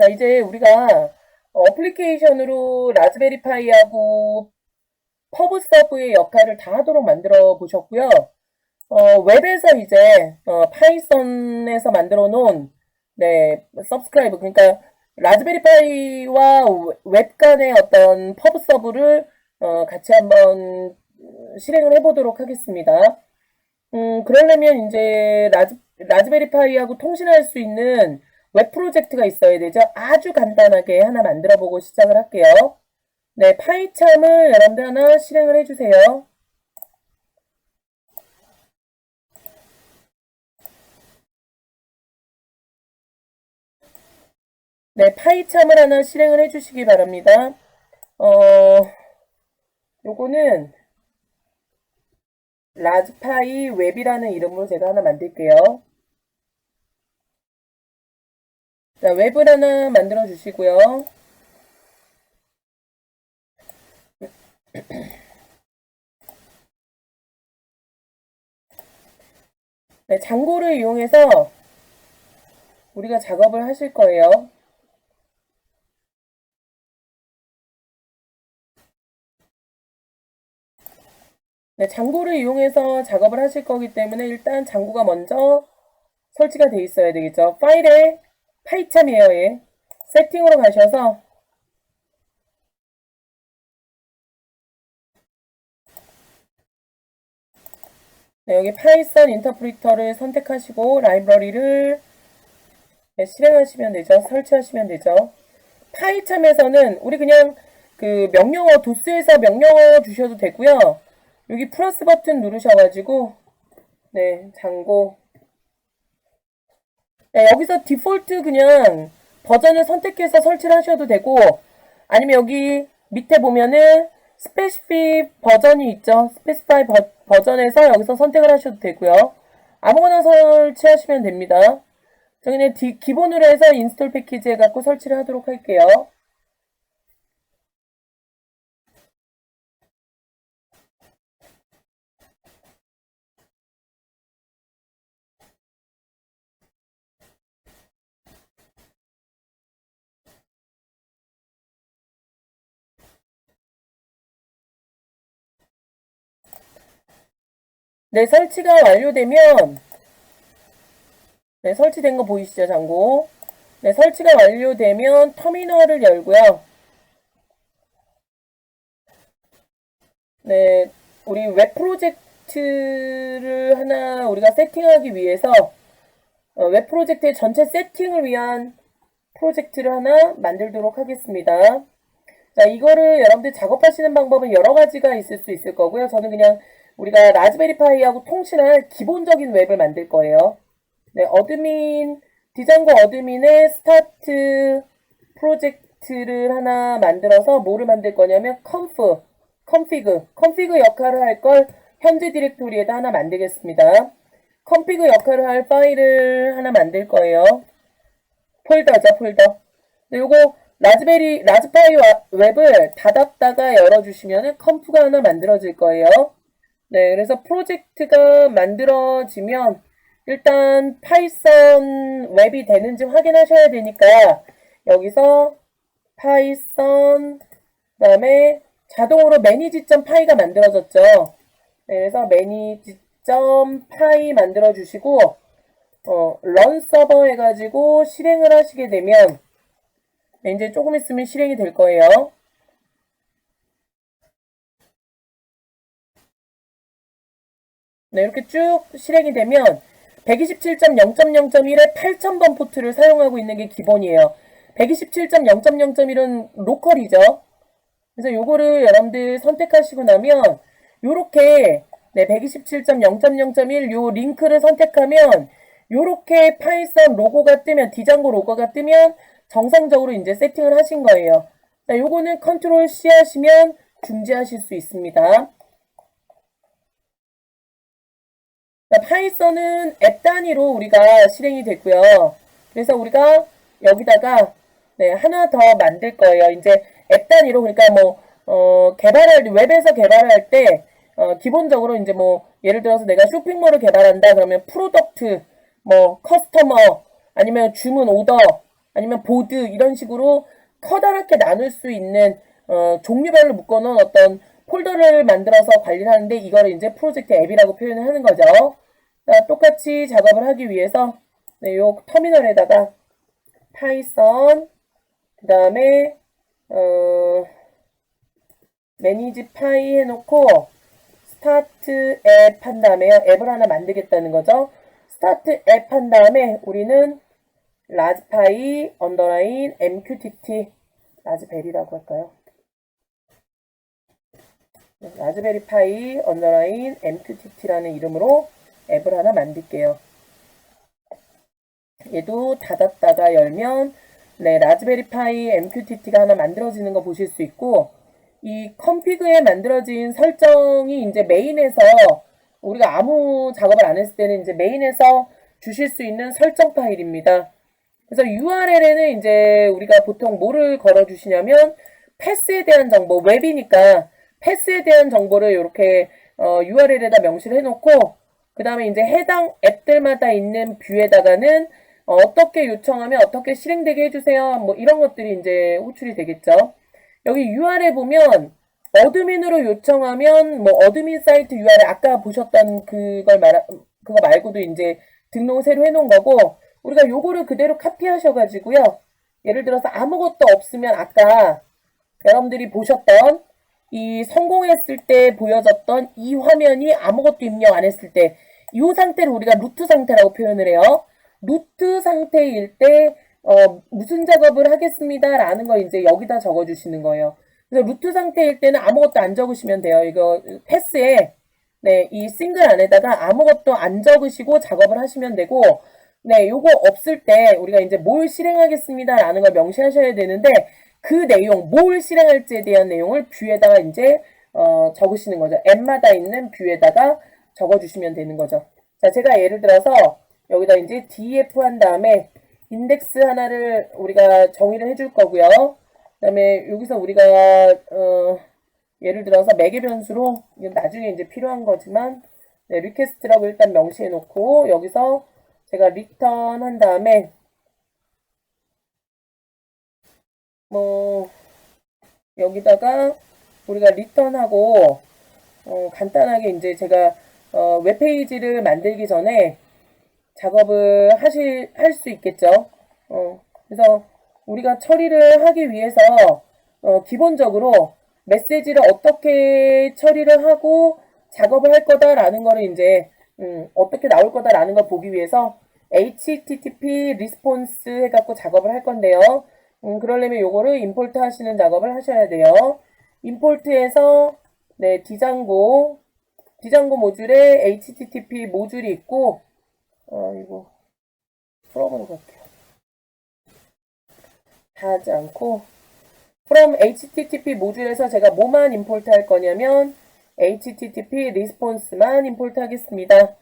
자, 이제 우리가 어플리케이션으로 라즈베리파이하고 퍼브서브의 역할을 다 하도록 만들어 보셨고요. 웹에서 이제 파이썬에서 만들어 놓은 서브스크라이브, 그러니까 라즈베리파이와 웹 간의 어떤 퍼브서브를 같이 한번 실행을 해보도록 하겠습니다. 그러려면 이제 라즈베리파이하고 통신할 수 있는 웹 프로젝트가 있어야 되죠. 아주 간단하게 하나 만들어 보고 시작을 할게요. 네, 파이참을 여러분들 하나 실행을 해주세요. 네, 파이참을 하나 실행을 해주시기 바랍니다. 요거는 라즈파이 웹이라는 이름으로 제가 하나 만들게요. 자, 웹을 하나 만들어 주시고요. 네, 장고를 이용해서 우리가 작업을 하실 거예요. 네, 장고를 이용해서 작업을 하실 거기 때문에 일단 장고가 먼저 설치가 돼 있어야 되겠죠. 파일에 파이참이에요. 예. 세팅으로 가셔서 네, 여기 파이썬 인터프리터를 선택하시고 라이브러리를 실행하시면 되죠. 설치하시면 되죠. 파이참에서는 우리 그냥 그 명령어 도스에서 명령어 주셔도 되고요. 여기 플러스 버튼 누르셔가지고 네, 장고 네, 여기서 디폴트 그냥 버전을 선택해서 설치를 하셔도 되고 아니면 여기 밑에 보면은 스페시픽 버전이 있죠. 스페시파이 버전에서 여기서 선택을 하셔도 되고요. 아무거나 설치하시면 됩니다. 저기는 기본으로 해서 인스톨 패키지 해갖고 설치를 하도록 할게요. 네, 설치가 완료되면 네, 설치된 거 보이시죠, 장고? 네, 설치가 완료되면 터미널을 열고요. 네, 우리 웹 프로젝트를 하나 우리가 세팅하기 위해서 웹 프로젝트의 전체 세팅을 위한 프로젝트를 하나 만들도록 하겠습니다. 자, 이거를 여러분들 작업하시는 방법은 여러 가지가 있을 수 있을 거고요. 저는 그냥 우리가 라즈베리파이하고 통신할 기본적인 웹을 만들 거예요. 네, 디장고 어드민의 스타트 프로젝트를 하나 만들어서 뭐를 만들 거냐면 컨피그 역할을 할 걸 현재 디렉토리에다 하나 만들겠습니다. 컨피그 역할을 할 파일을 하나 만들 거예요. 폴더죠, 폴더. 네, 요거 라즈파이 웹을 닫았다가 열어주시면은 컴프가 하나 만들어질 거예요. 네, 그래서 프로젝트가 만들어지면 일단 파이썬 웹이 되는지 확인하셔야 되니까 여기서 파이썬 그다음에 자동으로 매니지.파이가 만들어졌죠. 네, 그래서 매니지.파이 만들어 주시고 런 서버 해가지고 실행을 하시게 되면 네, 이제 조금 있으면 실행이 될 거예요. 네, 이렇게 쭉 실행이 되면 127.0.0.1의 8000번 포트를 사용하고 있는 게 기본이에요. 127.0.0.1은 로컬이죠. 그래서 요거를 여러분들 선택하시고 나면 요렇게 네, 127.0.0.1 요 링크를 선택하면 요렇게 파이썬 로고가 뜨면 디장고 로고가 뜨면 정상적으로 이제 세팅을 하신 거예요. 자, 요거는 컨트롤 C 하시면 중지하실 수 있습니다. 자, 파이썬은 앱 단위로 우리가 실행이 됐고요. 그래서 우리가 여기다가 네, 하나 더 만들 거예요. 이제 앱 단위로 그러니까 뭐 웹에서 개발할 때 기본적으로 이제 뭐 예를 들어서 내가 쇼핑몰을 개발한다 그러면 프로덕트 뭐 커스터머 아니면 주문 오더 아니면 보드 이런 식으로 커다랗게 나눌 수 있는 종류별로 묶어놓은 어떤 폴더를 만들어서 관리를 하는데 이거를 이제 프로젝트 앱이라고 표현을 하는 거죠. 자, 똑같이 작업을 하기 위해서 네, 요 터미널에다가 파이썬 그 다음에 매니지 파이 해놓고 스타트 앱 한 다음에요. 앱을 하나 만들겠다는 거죠. 스타트 앱 한 다음에 우리는 라즈파이 언더라인 MQTT 라즈베리라고 할까요? 라즈베리 파이 언더라인 MQTT라는 이름으로 앱을 하나 만들게요. 얘도 닫았다가 열면 네, 라즈베리 파이 MQTT가 하나 만들어지는 거 보실 수 있고 이 컴피그에 만들어진 설정이 이제 메인에서 우리가 아무 작업을 안 했을 때는 이제 메인에서 주실 수 있는 설정 파일입니다. 그래서 URL에는 이제 우리가 보통 뭐를 걸어 주시냐면 패스에 대한 정보, 웹이니까 패스에 대한 정보를 이렇게 URL에다 명시를 해놓고 그 다음에 이제 해당 앱들마다 있는 뷰에다가는 어떻게 요청하면 어떻게 실행되게 해주세요. 뭐 이런 것들이 이제 호출이 되겠죠. 여기 URL 보면 어드민으로 요청하면 뭐 어드민 사이트 URL 아까 보셨던 그거 말고도 이제 등록을 새로 해놓은 거고 우리가 요거를 그대로 카피하셔가지고요. 예를 들어서 아무것도 없으면 아까 여러분들이 보셨던 이 성공했을 때 보여졌던 이 화면이 아무것도 입력 안 했을 때 이 상태를 우리가 루트 상태라고 표현을 해요. 루트 상태일 때 무슨 작업을 하겠습니다 라는 걸 이제 여기다 적어주시는 거예요. 그래서 루트 상태일 때는 아무것도 안 적으시면 돼요. 이거 패스에 네, 이 싱글 안에다가 아무것도 안 적으시고 작업을 하시면 되고 네, 요거 없을 때 우리가 이제 뭘 실행하겠습니다 라는 걸 명시하셔야 되는데 그 내용, 뭘 실행할지에 대한 내용을 뷰에다가 이제 적으시는 거죠. 앱마다 있는 뷰에다가 적어주시면 되는 거죠. 자, 제가 예를 들어서 여기다 이제 df 한 다음에 인덱스 하나를 우리가 정의를 해줄 거고요. 그 다음에 여기서 우리가 예를 들어서 매개 변수로 나중에 이제 필요한 거지만 네, 리퀘스트라고 일단 명시해 놓고 여기서 제가 리턴 한 다음에 뭐 여기다가 우리가 리턴하고 간단하게 이제 제가 웹페이지를 만들기 전에 작업을 할 수 있겠죠. 그래서 우리가 처리를 하기 위해서 기본적으로 메시지를 어떻게 처리를 하고 작업을 할 거다라는 거를 이제 어떻게 나올 거다라는 걸 보기 위해서 HTTP response 해갖고 작업을 할 건데요. 그러려면 요거를 임포트 하시는 작업을 하셔야 돼요. 임포트에서 네, 디장고 모듈에 HTTP 모듈이 있고 이거 풀어보는 것 같아요. 다 하지 않고 from HTTP 모듈에서 제가 뭐만 임포트 할 거냐면 HTTP response만 임포트 하겠습니다.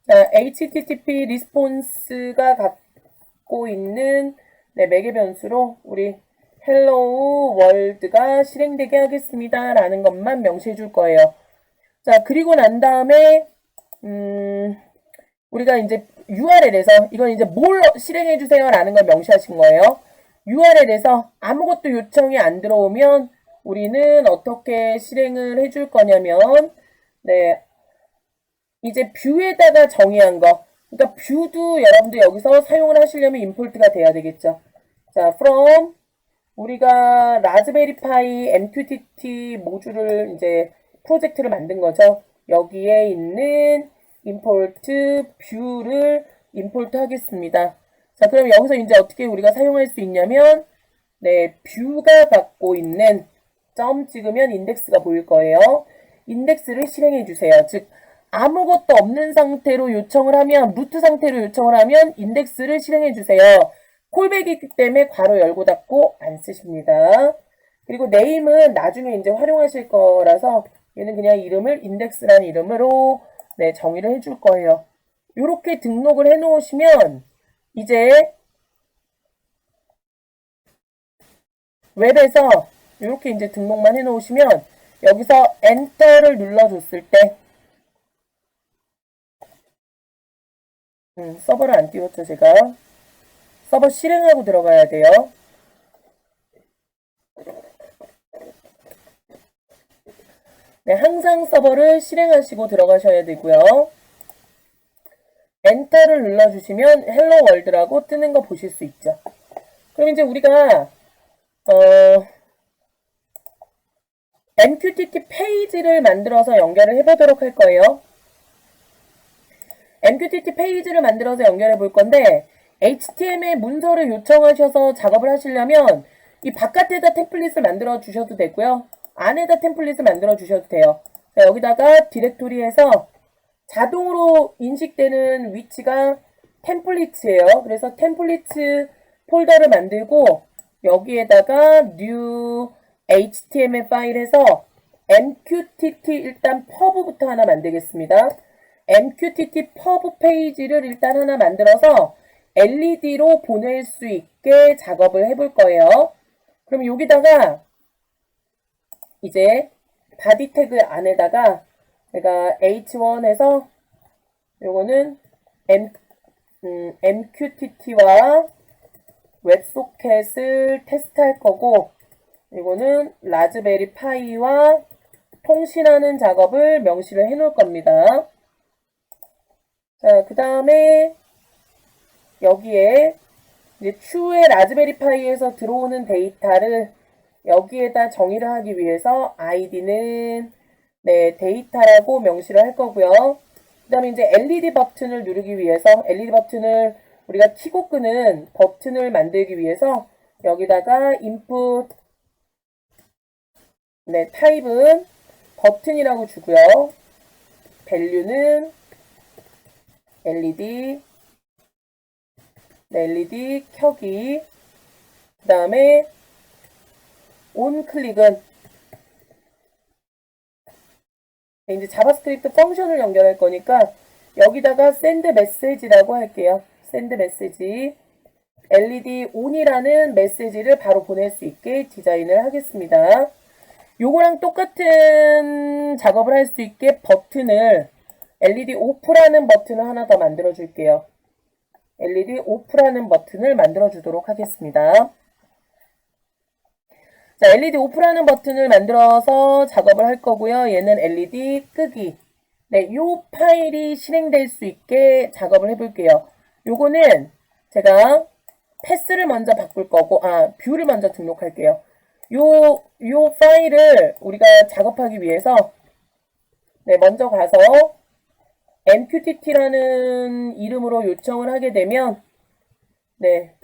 자, HTTP response가 갖고 있는 네, 매개 변수로 우리 hello world가 실행되게 하겠습니다 라는 것만 명시해 줄 거예요. 자, 그리고 난 다음에 우리가 이제 URL에서 이건 이제 뭘 실행해 주세요 라는 걸 명시하신 거예요. URL에서 아무것도 요청이 안 들어오면 우리는 어떻게 실행을 해줄 거냐면 네, 이제 뷰에다가 정의한 거 그러니까 뷰도 여러분들 여기서 사용을 하시려면 임포트가 돼야 되겠죠. 자, from 우리가 라즈베리 파이 MQTT 모듈을 이제 프로젝트를 만든 거죠. 여기에 있는 import 뷰를 임포트 하겠습니다. 자, 그럼 여기서 이제 어떻게 우리가 사용할 수 있냐면 네, 뷰가 갖고 있는 점 찍으면 인덱스가 보일 거예요. 인덱스를 실행해 주세요. 즉 아무것도 없는 상태로 요청을 하면 루트 상태로 요청을 하면 인덱스를 실행해 주세요. 콜백이기 때문에 괄호 열고 닫고 안 쓰십니다. 그리고 네임은 나중에 이제 활용하실 거라서 얘는 그냥 이름을 인덱스라는 이름으로 네, 정의를 해줄 거예요. 이렇게 등록을 해 놓으시면 이제 웹에서 이렇게 이제 등록만 해 놓으시면 여기서 엔터를 눌러줬을 때 서버를 안 띄웠죠 제가. 서버 실행하고 들어가야 돼요. 네, 항상 서버를 실행하시고 들어가셔야 되고요. 엔터를 눌러주시면 헬로 월드라고 뜨는 거 보실 수 있죠. 그럼 이제 우리가 MQTT 페이지를 만들어서 연결을 해보도록 할 거예요. MQTT 페이지를 만들어서 연결해 볼 건데 HTML 문서를 요청하셔서 작업을 하시려면 이 바깥에다 템플릿을 만들어 주셔도 되고요. 안에다 템플릿을 만들어 주셔도 돼요. 자, 여기다가 디렉토리에서 자동으로 인식되는 위치가 템플릿이에요. 그래서 템플릿 폴더를 만들고 여기에다가 new HTML 파일에서 MQTT 일단 pub부터 하나 만들겠습니다. MQTT pub 페이지를 일단 하나 만들어서 LED로 보낼 수 있게 작업을 해볼 거예요. 그럼 여기다가 이제 바디 태그 안에다가 제가 H1에서 요거는 MQTT와 웹소켓을 테스트할 거고 이거는 라즈베리 파이와 통신하는 작업을 명시를 해 놓을 겁니다. 자, 그 다음에 여기에 이제 추후에 라즈베리 파이에서 들어오는 데이터를 여기에다 정의를 하기 위해서 아이디는 네, 데이터라고 명시를 할 거고요. 그 다음에 이제 LED 버튼을 누르기 위해서 LED 버튼을 우리가 키고 끄는 버튼을 만들기 위해서 여기다가 input 네, 타입은 버튼이라고 주고요. value는 LED 네, LED 켜기 그 다음에 on 클릭은 네, 이제 자바스크립트 펑션을 연결할 거니까 여기다가 send message라고 할게요. send message LED on이라는 메시지를 바로 보낼 수 있게 디자인을 하겠습니다. 요거랑 똑같은 작업을 할 수 있게 버튼을 LED off라는 버튼을 하나 더 만들어 줄게요. LED off라는 버튼을 만들어 주도록 하겠습니다. 자, LED off라는 버튼을 만들어서 작업을 할 거고요. 얘는 LED 끄기. 네, 요 파일이 실행될 수 있게 작업을 해볼게요. 요거는 제가 패스를 먼저 바꿀 거고, 뷰를 먼저 등록할게요. 요 파일을 우리가 작업하기 위해서, 네, 먼저 가서 MQTT라는 이름으로 요청을 하게 되면, 네,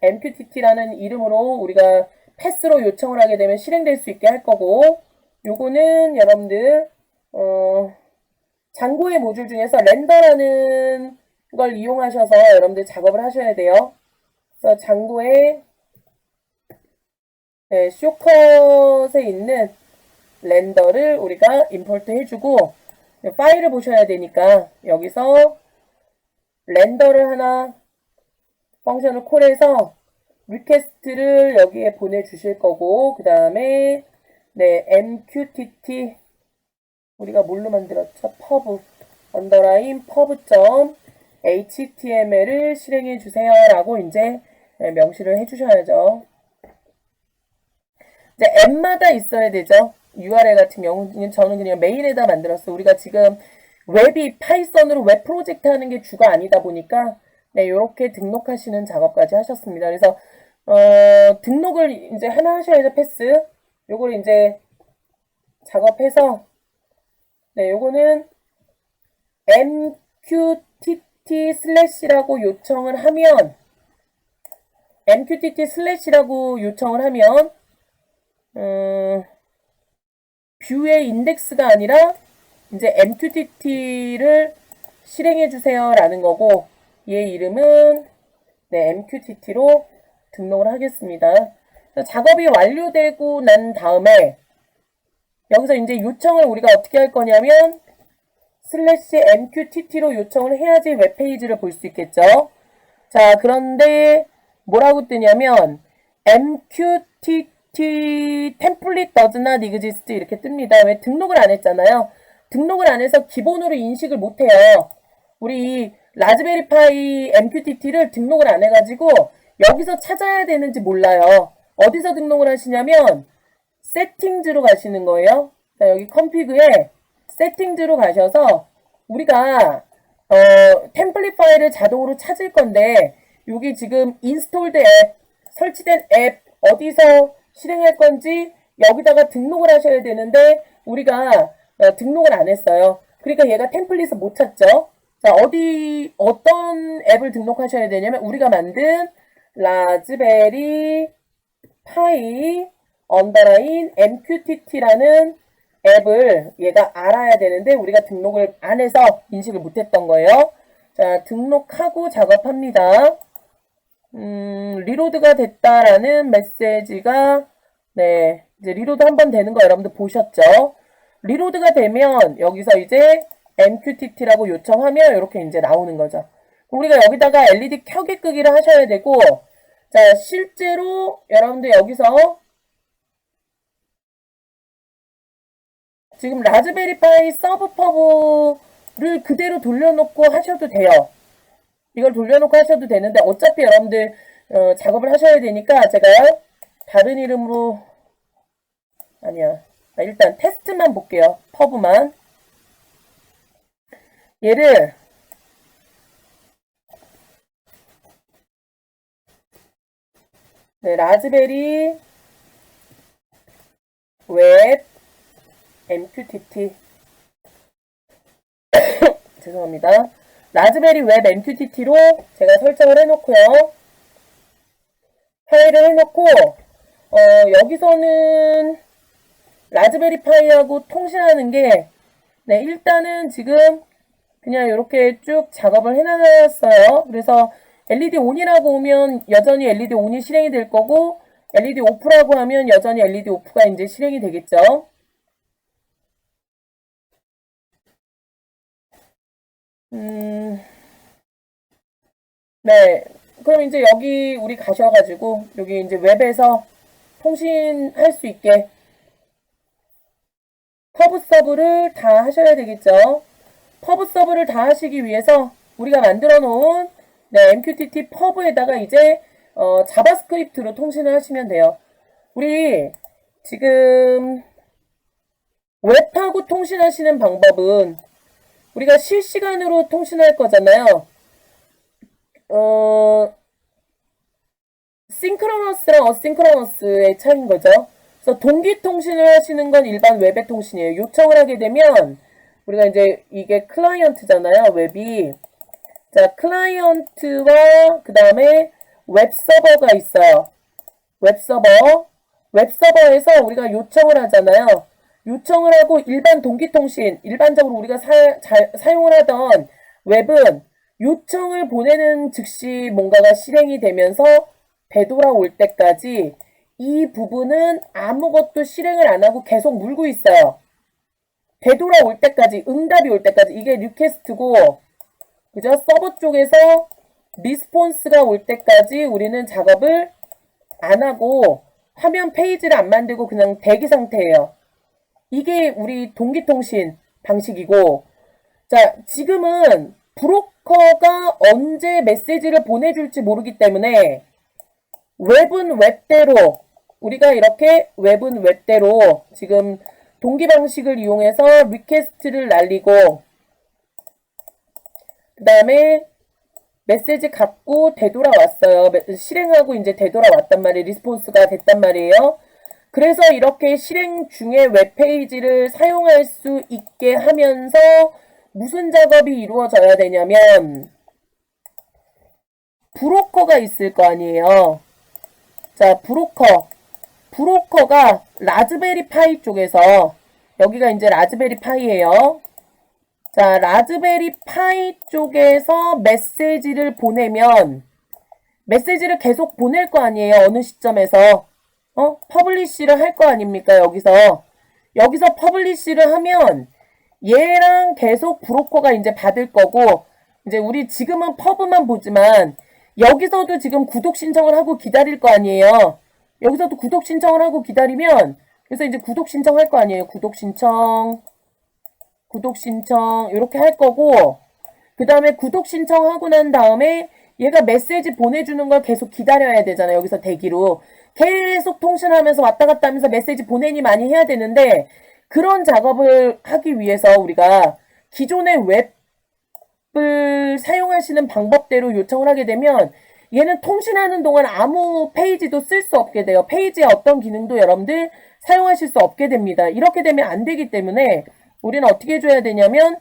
MQTT라는 이름으로 우리가 패스로 요청을 하게 되면 실행될 수 있게 할 거고, 요거는 여러분들, 장고의 모듈 중에서 렌더라는 걸 이용하셔서 여러분들 작업을 하셔야 돼요. 그래서 장고에 네, 쇼컷에 있는 렌더를 우리가 임포트 해주고 파일을 보셔야 되니까 여기서 렌더를 하나 펑션을 콜해서 리퀘스트를 여기에 보내주실 거고 그 다음에 네, MQTT 우리가 뭘로 만들었죠? pub 언더라인 pub.html을 실행해 주세요 라고 이제 명시를 해 주셔야죠. 이제 앱마다 있어야 되죠. URL 같은 경우는 저는 그냥 메인에다 만들었어요. 우리가 지금 웹이 파이썬으로 웹 프로젝트 하는 게 주가 아니다 보니까 네, 이렇게 등록하시는 작업까지 하셨습니다. 그래서 등록을 이제 하나 하셔야죠. 패스. 요걸 이제 작업해서 네, 요거는 MQTT 슬래시라고 요청을 하면 MQTT 슬래시라고 요청을 하면 뷰의 인덱스가 아니라 이제 MQTT를 실행해 주세요 라는 거고 얘 이름은 네, MQTT로 등록을 하겠습니다. 작업이 완료되고 난 다음에 여기서 이제 요청을 우리가 어떻게 할 거냐면 슬래시 MQTT로 요청을 해야지 웹페이지를 볼 수 있겠죠. 자, 그런데 뭐라고 뜨냐면 MQTT template does not exist 이렇게 뜹니다. 왜? 등록을 안 했잖아요. 등록을 안 해서 기본으로 인식을 못 해요. 우리 라즈베리파이 MQTT를 등록을 안 해가지고 여기서 찾아야 되는지 몰라요. 어디서 등록을 하시냐면 세팅즈로 가시는 거예요. 자, 여기 컴피그에 세팅즈로 가셔서 우리가 템플릿 파일을 자동으로 찾을 건데 여기 지금 인스톨드 앱, 설치된 앱 어디서 실행할 건지 여기다가 등록을 하셔야 되는데 우리가 등록을 안 했어요. 그러니까 얘가 템플릿을 못 찾죠. 자, 어떤 앱을 등록하셔야 되냐면 우리가 만든 라즈베리 파이 언더라인 MQTT라는 앱을 얘가 알아야 되는데 우리가 등록을 안 해서 인식을 못했던 거예요. 자, 등록하고 작업합니다. 리로드가 됐다라는 메시지가 네, 이제 리로드 한번 되는 거 여러분들 보셨죠? 리로드가 되면 여기서 이제 MQTT라고 요청하면 이렇게 이제 나오는 거죠. 우리가 여기다가 LED 켜기 끄기를 하셔야 되고, 자, 실제로 여러분들 여기서 지금 라즈베리파이 서브 퍼브를 그대로 돌려놓고 하셔도 돼요. 이걸 돌려놓고 하셔도 되는데 어차피 여러분들 작업을 하셔야 되니까 제가 다른 이름으로 아니야. 일단 테스트만 볼게요. 퍼브만. 얘를 네, 라즈베리 웹 MQTT 죄송합니다. 라즈베리 웹 MQTT로 제가 설정을 해놓고요. 파일을 해놓고 여기서는 라즈베리 파이하고 통신하는 게 네, 일단은 지금 그냥 이렇게 쭉 작업을 해놨어요. 그래서 LED ON이라고 오면 여전히 LED ON이 실행이 될 거고 LED OFF라고 하면 여전히 LED OFF가 이제 실행이 되겠죠. 네. 그럼 이제 여기 우리 가셔가지고 여기 이제 웹에서 통신할 수 있게 퍼브 서브를 다 하셔야 되겠죠. 퍼브 서브를 다 하시기 위해서 우리가 만들어 놓은 네, MQTT 퍼브에다가 이제 자바스크립트로 통신을 하시면 돼요. 우리 지금 웹하고 통신하시는 방법은 우리가 실시간으로 통신할 거잖아요. 싱크로너스랑 어싱크로너스의 차이인 거죠. 그래서 동기 통신을 하시는 건 일반 웹의 통신이에요. 요청을 하게 되면 우리가 이제 이게 클라이언트잖아요. 웹이. 자, 클라이언트와 그 다음에 웹 서버가 있어요. 웹 서버. 웹 서버에서 우리가 요청을 하잖아요. 요청을 하고 일반 동기 통신, 일반적으로 우리가 사용을 하던 웹은 요청을 보내는 즉시 뭔가가 실행이 되면서 되돌아올 때까지 이 부분은 아무것도 실행을 안 하고 계속 물고 있어요. 되돌아올 때까지, 응답이 올 때까지. 이게 리퀘스트고, 그죠? 서버 쪽에서 리스폰스가 올 때까지 우리는 작업을 안 하고 화면 페이지를 안 만들고 그냥 대기 상태예요. 이게 우리 동기통신 방식이고, 자, 지금은 브로커가 언제 메시지를 보내줄지 모르기 때문에 웹은 웹대로 우리가 이렇게 웹은 웹대로 지금 동기 방식을 이용해서 리퀘스트를 날리고 그 다음에 메시지 갖고 되돌아왔어요. 실행하고 이제 되돌아왔단 말이에요. 리스폰스가 됐단 말이에요. 그래서 이렇게 실행 중에 웹페이지를 사용할 수 있게 하면서 무슨 작업이 이루어져야 되냐면 브로커가 있을 거 아니에요. 자, 브로커가 라즈베리 파이 쪽에서 여기가 이제 라즈베리 파이예요. 자, 라즈베리 파이 쪽에서 메시지를 보내면 메시지를 계속 보낼 거 아니에요. 어느 시점에서 퍼블리시를 할 거 아닙니까? 여기서 퍼블리시를 하면 얘랑 계속 브로커가 이제 받을 거고 이제 우리 지금은 퍼브만 보지만 여기서도 지금 구독 신청을 하고 기다릴 거 아니에요. 여기서도 구독 신청을 하고 기다리면 그래서 이제 구독 신청할 거 아니에요. 구독 신청 이렇게 할 거고 그 다음에 구독 신청하고 난 다음에 얘가 메시지 보내주는 걸 계속 기다려야 되잖아요. 여기서 대기로. 계속 통신하면서 왔다 갔다 하면서 메시지 보내니 많이 해야 되는데 그런 작업을 하기 위해서 우리가 기존의 웹을 사용하시는 방법대로 요청을 하게 되면 얘는 통신하는 동안 아무 페이지도 쓸 수 없게 돼요. 페이지의 어떤 기능도 여러분들 사용하실 수 없게 됩니다. 이렇게 되면 안 되기 때문에 우리는 어떻게 해줘야 되냐면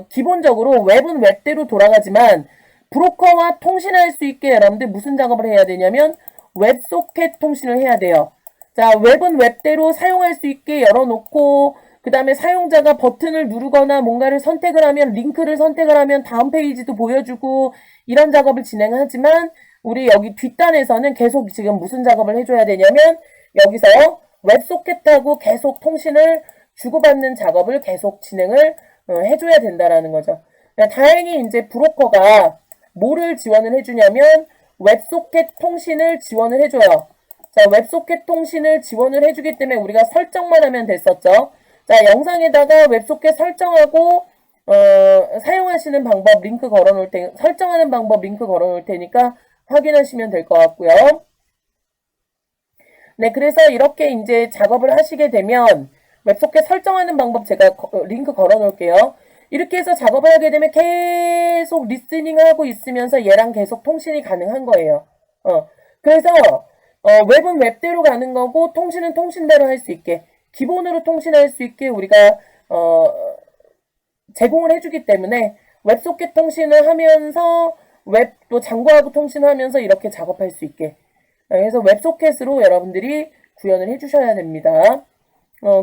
기본적으로 웹은 웹대로 돌아가지만 브로커와 통신할 수 있게 여러분들 무슨 작업을 해야 되냐면 웹소켓 통신을 해야 돼요. 자, 웹은 웹대로 사용할 수 있게 열어놓고 그 다음에 사용자가 버튼을 누르거나 뭔가를 선택을 하면 링크를 선택을 하면 다음 페이지도 보여주고 이런 작업을 진행하지만 우리 여기 뒷단에서는 계속 지금 무슨 작업을 해줘야 되냐면 여기서 웹소켓하고 계속 통신을 주고받는 작업을 계속 진행을 해줘야 된다라는 거죠. 다행히 이제 브로커가 뭐를 지원을 해주냐면 웹소켓 통신을 지원을 해줘요. 자, 웹소켓 통신을 지원을 해주기 때문에 우리가 설정만 하면 됐었죠. 자, 영상에다가 웹소켓 설정하고 사용하시는 방법 링크 걸어놓을 테 설정하는 방법 링크 걸어놓을 테니까 확인하시면 될 것 같고요. 네, 그래서 이렇게 이제 작업을 하시게 되면 웹소켓 설정하는 방법 제가 링크 걸어놓을게요. 이렇게 해서 작업을 하게 되면 계속 리스닝하고 있으면서 얘랑 계속 통신이 가능한 거예요. 그래서 웹은 웹대로 가는 거고 통신은 통신대로 할 수 있게 기본으로 통신할 수 있게 우리가 제공을 해주기 때문에 웹소켓 통신을 하면서 웹도 장구하고 통신하면서 이렇게 작업할 수 있게 그래서 웹소켓으로 여러분들이 구현을 해주셔야 됩니다.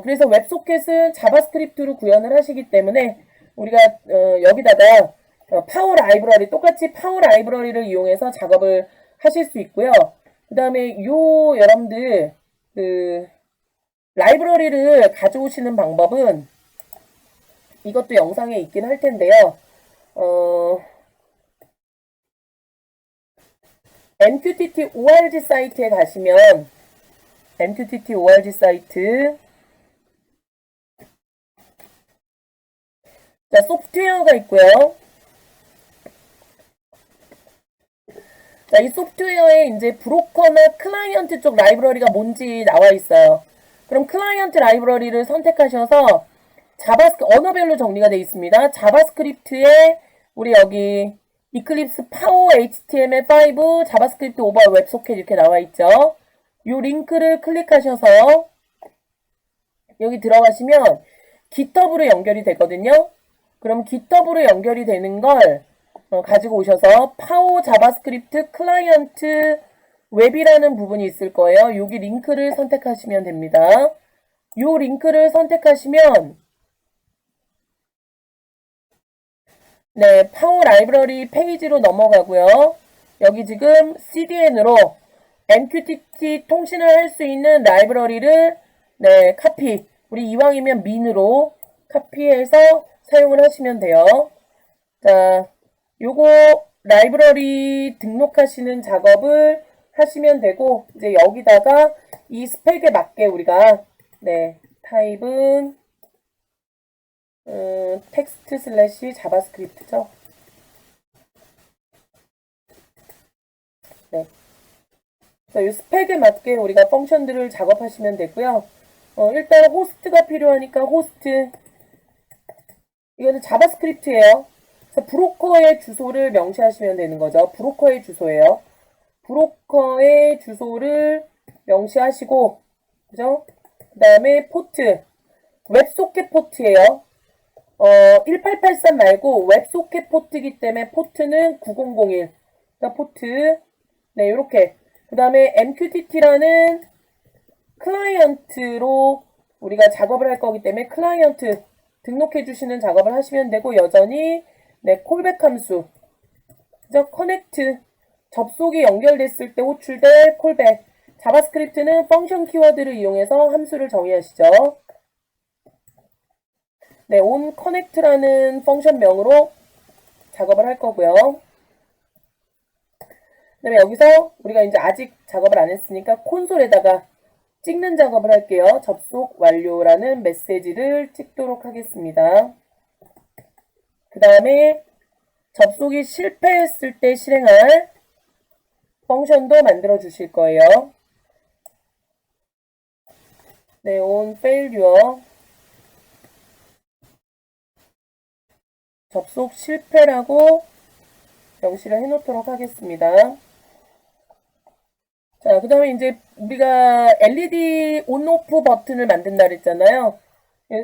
그래서 웹소켓은 자바스크립트로 구현을 하시기 때문에 우리가 여기다가 파워 라이브러리 똑같이 파워 라이브러리를 이용해서 작업을 하실 수 있고요. 그 다음에 여러분들 그 라이브러리를 가져오시는 방법은 이것도 영상에 있긴 할 텐데요. MQTT org 사이트에 가시면 MQTT org 사이트 자, 소프트웨어가 있고요. 자, 이 소프트웨어에 이제 브로커나 클라이언트 쪽 라이브러리가 뭔지 나와 있어요. 그럼 클라이언트 라이브러리를 선택하셔서 언어별로 정리가 되어 있습니다. 자바스크립트에 우리 여기 이클립스 파워 HTML5 자바스크립트 오버 웹소켓 이렇게 나와 있죠. 이 링크를 클릭하셔서 여기 들어가시면 GitHub으로 연결이 되거든요. 그럼 GitHub으로 연결이 되는 걸 가지고 오셔서 파워 자바스크립트 클라이언트 웹이라는 부분이 있을 거예요. 여기 링크를 선택하시면 됩니다. 이 링크를 선택하시면 네, 파워 라이브러리 페이지로 넘어가고요. 여기 지금 CDN으로 MQTT 통신을 할 수 있는 라이브러리를 네, 카피. 우리 이왕이면 민으로 카피해서 사용을 하시면 돼요. 자, 요거 라이브러리 등록하시는 작업을 하시면 되고 이제 여기다가 이 스펙에 맞게 우리가 네, 타입은 텍스트 슬래시 자바스크립트죠. 네. 자, 이 스펙에 맞게 우리가 펑션들을 작업하시면 되고요. 일단 호스트가 필요하니까 호스트. 이거는 자바스크립트예요. 그래서 브로커의 주소를 명시하시면 되는 거죠. 브로커의 주소예요. 브로커의 주소를 명시하시고, 그죠? 그 다음에 포트. 웹소켓 포트예요. 1883 말고 웹소켓 포트이기 때문에 포트는 9001. 그러니까 포트. 네, 요렇게. 그 다음에 MQTT라는 클라이언트로 우리가 작업을 할 거기 때문에 클라이언트 등록해 주시는 작업을 하시면 되고 여전히 네, 콜백 함수. 그죠? 커넥트. 접속이 연결됐을 때 호출될 콜백. 자바스크립트는 펑션 키워드를 이용해서 함수를 정의하시죠. 네, onConnect라는 펑션명으로 작업을 할 거고요. 그다음에 여기서 우리가 이제 아직 작업을 안 했으니까 콘솔에다가 찍는 작업을 할게요. 접속 완료라는 메시지를 찍도록 하겠습니다. 그 다음에 접속이 실패했을 때 실행할 펑션도 만들어 주실 거예요. 네, on failure 접속 실패라고 명시를 해놓도록 하겠습니다. 자, 그 다음에 이제 우리가 LED 온오프 버튼을 만든다 그랬잖아요.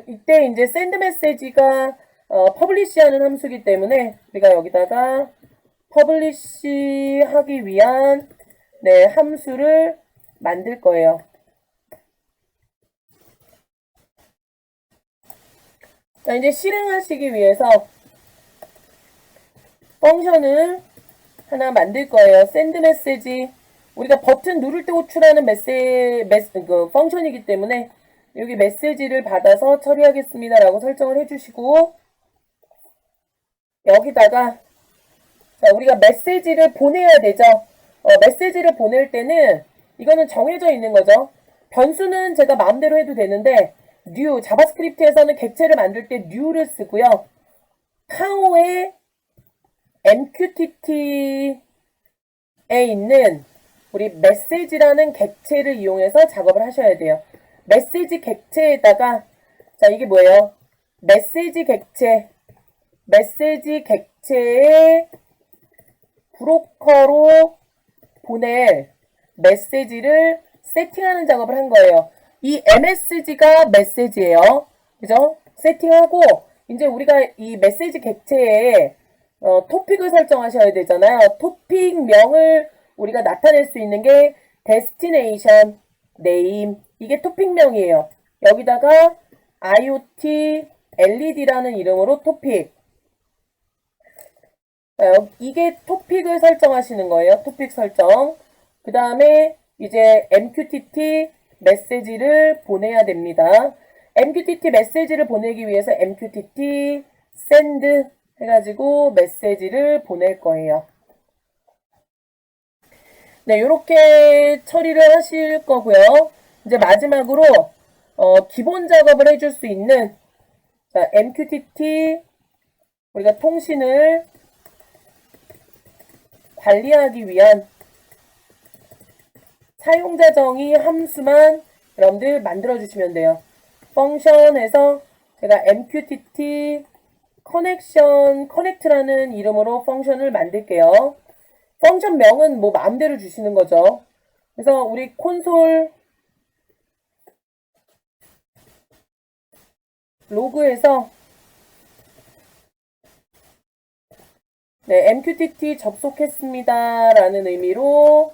이때 이제 send 메시지가 퍼블리시 하는 함수이기 때문에 우리가 여기다가 퍼블리시 하기 위한 네, 함수를 만들 거예요. 자, 이제 실행하시기 위해서 펑션을 하나 만들 거예요. send 메시지. 우리가 버튼 누를 때 호출하는 그 펑션이기 때문에 여기 메시지를 받아서 처리하겠습니다 라고 설정을 해주시고, 여기다가 자, 우리가 메시지를 보내야 되죠. 메시지를 보낼 때는 이거는 정해져 있는 거죠. 변수는 제가 마음대로 해도 되는데 new, 자바스크립트에서는 객체를 만들 때 new를 쓰고요. 파워의 MQTT에 있는 우리 메시지라는 객체를 이용해서 작업을 하셔야 돼요. 메시지 객체에다가 자, 이게 뭐예요? 메시지 객체에 브로커로 보낼 메시지를 세팅하는 작업을 한 거예요. 이 MSG가 메시지예요. 그죠? 세팅하고 이제 우리가 이 메시지 객체에 토픽을 설정하셔야 되잖아요. 토픽명을 우리가 나타낼 수 있는 게 destination, name, 이게 토픽명이에요. 여기다가 IoT, LED라는 이름으로 토픽. 이게 토픽을 설정하시는 거예요. 토픽 설정. 그 다음에 이제 MQTT 메시지를 보내야 됩니다. MQTT 메시지를 보내기 위해서 MQTT send 해가지고 메시지를 보낼 거예요. 네, 이렇게 처리를 하실 거고요. 이제 마지막으로 기본 작업을 해줄 수 있는 자, MQTT 우리가 통신을 관리하기 위한 사용자 정의 함수만 여러분들 만들어 주시면 돼요. 펑션에서 제가 MQTT connect라는 이름으로 펑션을 만들게요. 펑션 명은 뭐 마음대로 주시는 거죠. 그래서 우리 콘솔 로그에서 네, MQTT 접속했습니다 라는 의미로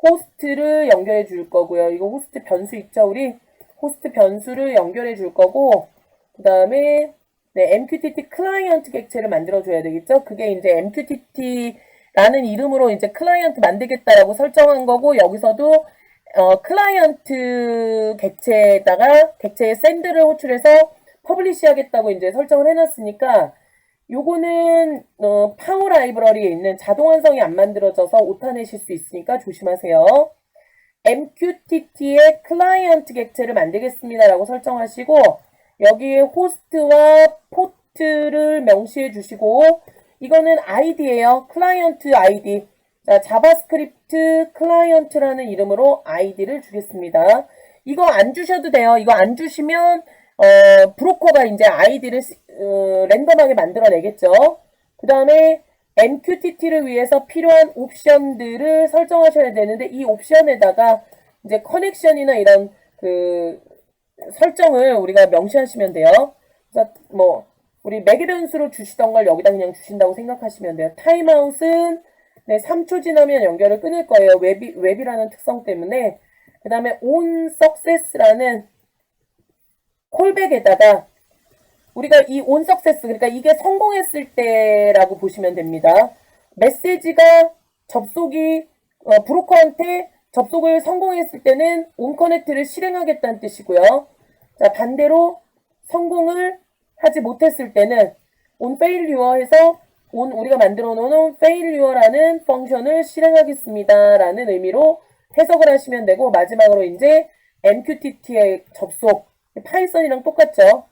호스트를 연결해 줄 거고요. 이거 호스트 변수 있죠? 우리 호스트 변수를 연결해 줄 거고, 그 다음에 네, MQTT 클라이언트 객체를 만들어 줘야 되겠죠? 그게 이제 MQTT라는 이름으로 이제 클라이언트 만들겠다라고 설정한 거고, 여기서도 클라이언트 객체에다가 객체에 샌드를 호출해서 퍼블리시 하겠다고 이제 설정을 해놨으니까, 요거는 파워 라이브러리에 있는 자동 완성이 안 만들어져서 오타 내실 수 있으니까 조심하세요. MQTT의 클라이언트 객체를 만들겠습니다 라고 설정하시고, 여기에 호스트와 포트를 명시해 주시고, 이거는 아이디예요. 클라이언트 아이디. 자, 자바스크립트 클라이언트라는 이름으로 아이디를 주겠습니다. 이거 안 주셔도 돼요. 이거 안 주시면 브로커가 이제 아이디를 랜덤하게 만들어내겠죠. 그 다음에 MQTT를 위해서 필요한 옵션들을 설정하셔야 되는데, 이 옵션에다가 이제 커넥션이나 이런 그 설정을 우리가 명시하시면 돼요. 그래서 뭐 우리 매개 변수로 주시던 걸 여기다 그냥 주신다고 생각하시면 돼요. 타임아웃은 네, 3초 지나면 연결을 끊을 거예요. 웹이라는 특성 때문에. 그 다음에 on success라는 콜백에다가 우리가 이 on success, 그러니까 이게 성공했을 때라고 보시면 됩니다. 메시지가 접속이 브로커한테 접속을 성공했을 때는 on connect를 실행하겠다는 뜻이고요. 자, 반대로 성공을 하지 못했을 때는 on failure 해서 우리가 만들어 놓은 failure라는 펑션을 실행하겠습니다 라는 의미로 해석을 하시면 되고, 마지막으로 이제 MQTT의 접속, 파이썬이랑 똑같죠.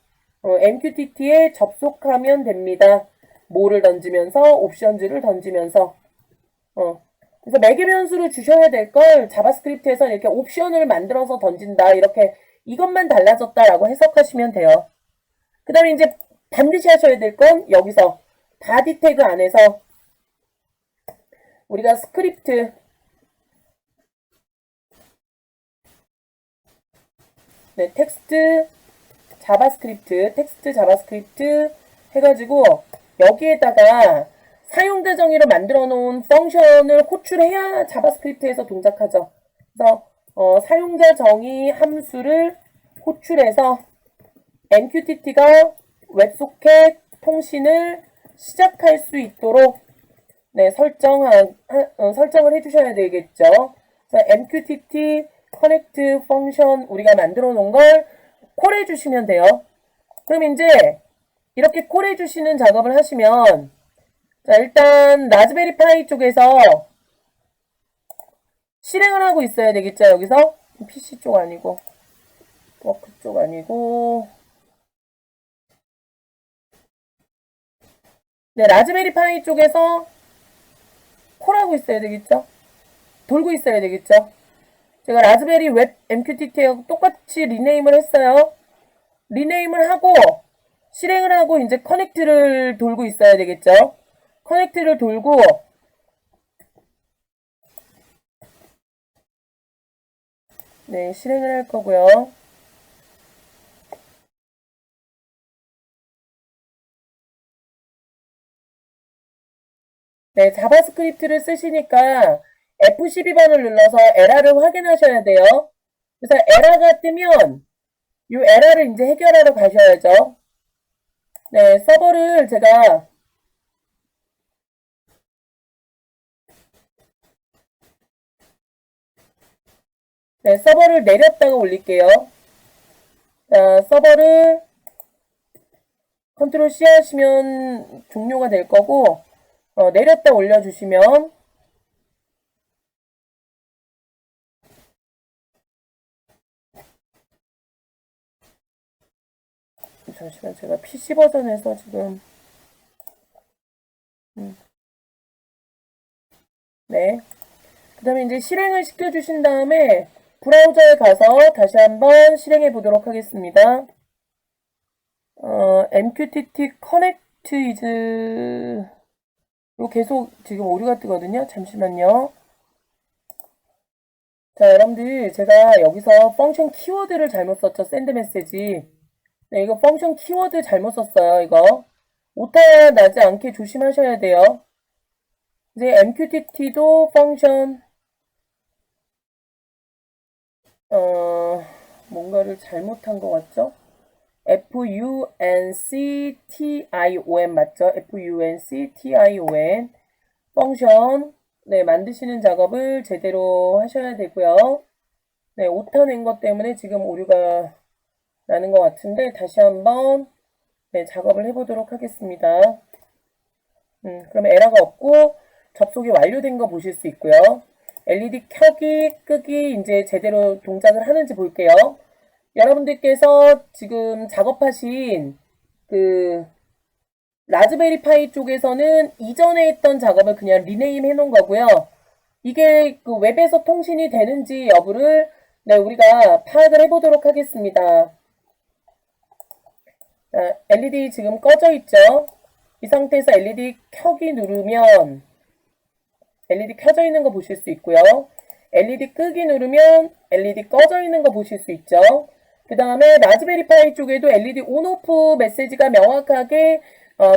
MQTT에 접속하면 됩니다. 뭐를 던지면서 옵션즈를 던지면서 그래서 매개 변수를 주셔야 될 걸 자바스크립트에서 이렇게 옵션을 만들어서 던진다 이렇게 이것만 달라졌다라고 해석하시면 돼요. 그 다음에 이제 반드시 하셔야 될 건 여기서 바디 태그 안에서 우리가 스크립트 네, 텍스트 자바스크립트 해가지고 여기에다가 사용자 정의로 만들어 놓은 펑션을 호출해야 자바스크립트에서 동작하죠. 그래서 사용자 정의 함수를 호출해서 MQTT가 웹소켓 통신을 시작할 수 있도록 네, 설정을 해주셔야 되겠죠. 그래서 MQTT 커넥트 펑션 우리가 만들어 놓은 걸 콜해 주시면 돼요. 그럼 이제 이렇게 콜해 주시는 작업을 하시면 자, 일단 라즈베리 파이 쪽에서 실행을 하고 있어야 되겠죠. 여기서 PC 쪽 아니고 워크 쪽 아니고 네, 라즈베리 파이 쪽에서 콜하고 있어야 되겠죠. 돌고 있어야 되겠죠. 제가 라즈베리 웹 MQTT하고 똑같이 리네임을 했어요. 리네임을 하고 실행을 하고 이제 커넥트를 돌고 있어야 되겠죠. 커넥트를 돌고 네, 실행을 할 거고요. 네, 자바스크립트를 쓰시니까 F12번을 눌러서 에러를 확인하셔야 돼요. 그래서 에러가 뜨면 이 에러를 이제 해결하러 가셔야죠. 네, 서버를 제가 네, 서버를 내렸다가 올릴게요. 자, 서버를 컨트롤 C 하시면 종료가 될 거고 내렸다 올려주시면 잠시만 제가 PC 버전에서 지금 네. 그 다음에 이제 실행을 시켜주신 다음에 브라우저에 가서 다시 한번 실행해 보도록 하겠습니다. MQTT Connect is 요 계속 지금 오류가 뜨거든요. 잠시만요. 자, 여러분들 제가 여기서 펑션 키워드를 잘못 썼죠. 샌드 메시지. 네, 이거 펑션 키워드 잘못 썼어요. 이거 오타 나지 않게 조심하셔야 돼요. 이제 MQTT도 펑션 뭔가를 잘못한 것 같죠? FUNCTION 맞죠? FUNCTION 펑션 네, 만드시는 작업을 제대로 하셔야 되고요. 네, 오타 낸 것 때문에 지금 오류가 나는 것 같은데 다시 한번 네, 작업을 해보도록 하겠습니다. 그러면 에러가 없고 접속이 완료된 거 보실 수 있고요. LED 켜기, 끄기 이제 제대로 동작을 하는지 볼게요. 여러분들께서 지금 작업하신 그 라즈베리 파이 쪽에서는 이전에 했던 작업을 그냥 리네임 해놓은 거고요. 이게 그 웹에서 통신이 되는지 여부를 네, 우리가 파악을 해보도록 하겠습니다. 자, LED 지금 꺼져 있죠? 이 상태에서 LED 켜기 누르면 LED 켜져 있는 거 보실 수 있고요. LED 끄기 누르면 LED 꺼져 있는 거 보실 수 있죠. 그 다음에 라즈베리 파이 쪽에도 LED 온 오프 메시지가 명확하게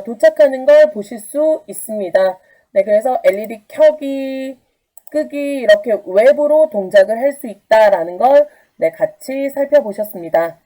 도착하는 걸 보실 수 있습니다. 네, 그래서 LED 켜기, 끄기 이렇게 웹으로 동작을 할 수 있다라는 걸 네, 같이 살펴보셨습니다.